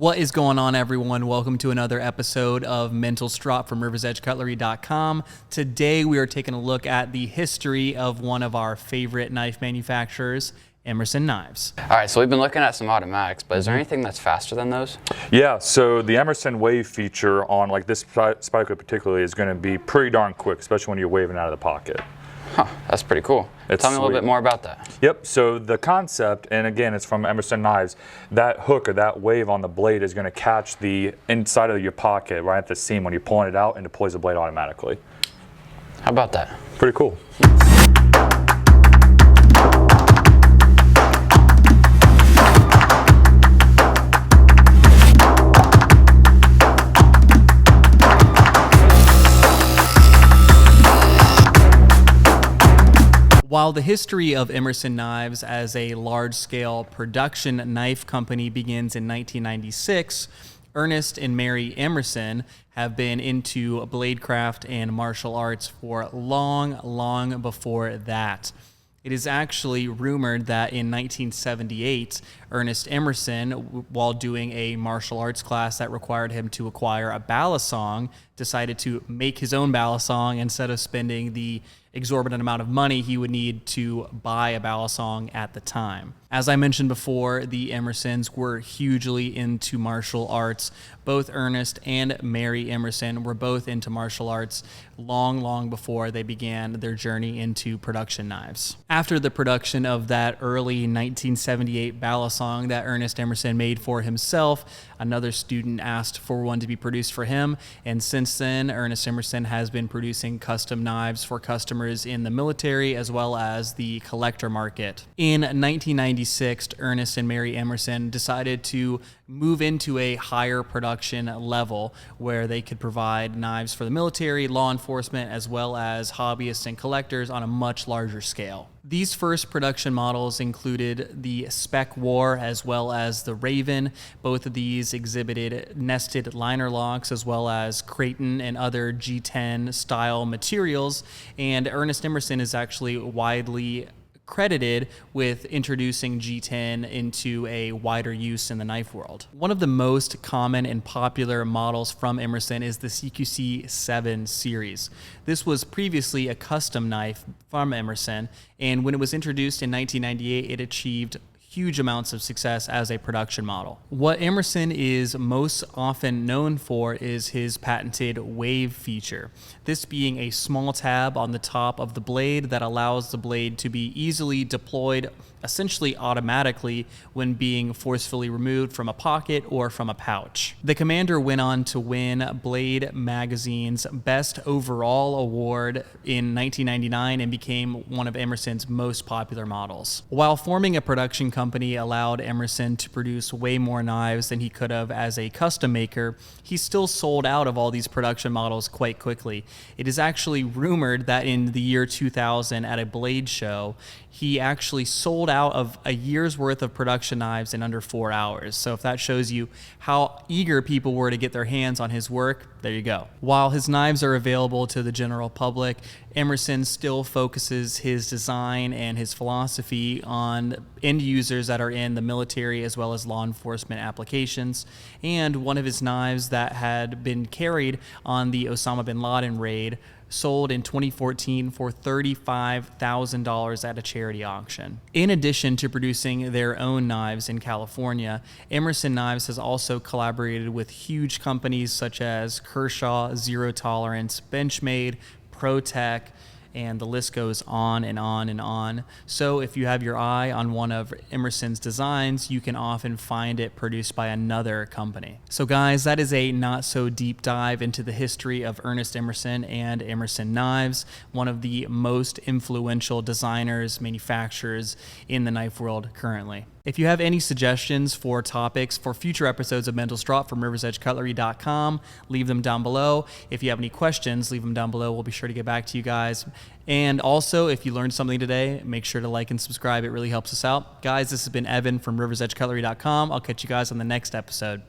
What is going on, everyone? Welcome to another episode of Mental Strop from riversedgecutlery.com. Today we are taking a look at the history of one of our favorite knife manufacturers, Emerson Knives. All right, so we've been looking at some automatics, but is there anything that's faster than those? Yeah, so the Emerson wave feature on like this spike clip particularly is going to be pretty darn quick, especially when you're waving out of the pocket. Huh, that's pretty cool. Tell me a little bit more about that. Yep, so the concept, and again, it's from Emerson Knives, that hook or that wave on the blade is going to catch the inside of your pocket right at the seam when you're pulling it out and deploys the blade automatically. How about that? Pretty cool. While the history of Emerson Knives as a large-scale production knife company begins in 1996, Ernest and Mary Emerson have been into bladecraft and martial arts for long before that. It is actually rumored that in 1978, Ernest Emerson, while doing a martial arts class that required him to acquire a balisong, decided to make his own balisong instead of spending the exorbitant amount of money he would need to buy a balisong at the time. As I mentioned before, the Emersons were hugely into martial arts. Both Ernest and Mary Emerson were both into martial arts long before they began their journey into production knives. After the production of that early 1978 balisong that Ernest Emerson made for himself, another student asked for one to be produced for him, and since then, Ernest Emerson has been producing custom knives for customers in the military as well as the collector market. In 1996, Ernest and Mary Emerson decided to move into a higher production level where they could provide knives for the military, law enforcement, as well as hobbyists and collectors on a much larger scale. These first production models included the Spec War as well as the Raven. Both of these exhibited nested liner locks as well as Creighton and other G10 style materials, and Ernest Emerson is actually widely credited with introducing G10 into a wider use in the knife world. One of the most common and popular models from Emerson is the CQC 7 series. This was previously a custom knife from Emerson, and when it was introduced in 1998, it achieved huge amounts of success as a production model. What Emerson is most often known for is his patented wave feature, this being a small tab on the top of the blade that allows the blade to be easily deployed essentially automatically when being forcefully removed from a pocket or from a pouch. The Commander went on to win Blade Magazine's Best Overall Award in 1999 and became one of Emerson's most popular models. While forming a production company allowed Emerson to produce way more knives than he could have as a custom maker, he still sold out of all these production models quite quickly. It is actually rumored that in the year 2000 at a blade show, he actually sold out of a year's worth of production knives in under 4 hours. So if that shows you how eager people were to get their hands on his work, there you go. While his knives are available to the general public, Emerson still focuses his design and his philosophy on end users that are in the military as well as law enforcement applications. And one of his knives that had been carried on the Osama bin Laden raid sold in 2014 for $35,000 at a charity auction. In addition to producing their own knives in California, Emerson Knives has also collaborated with huge companies such as Kershaw, Zero Tolerance, Benchmade, ProTech, and the list goes on and on and on. So if you have your eye on one of Emerson's designs, you can often find it produced by another company. So guys, that is a not so deep dive into the history of Ernest Emerson and Emerson Knives, one of the most influential designers, manufacturers in the knife world currently. If you have any suggestions for topics for future episodes of Mental Strop from riversedgecutlery.com, leave them down below. If you have any questions, leave them down below. We'll be sure to get back to you guys. And also, if you learned something today, make sure to like and subscribe. It really helps us out. Guys, this has been Evan from riversedgecutlery.com. I'll catch you guys on the next episode.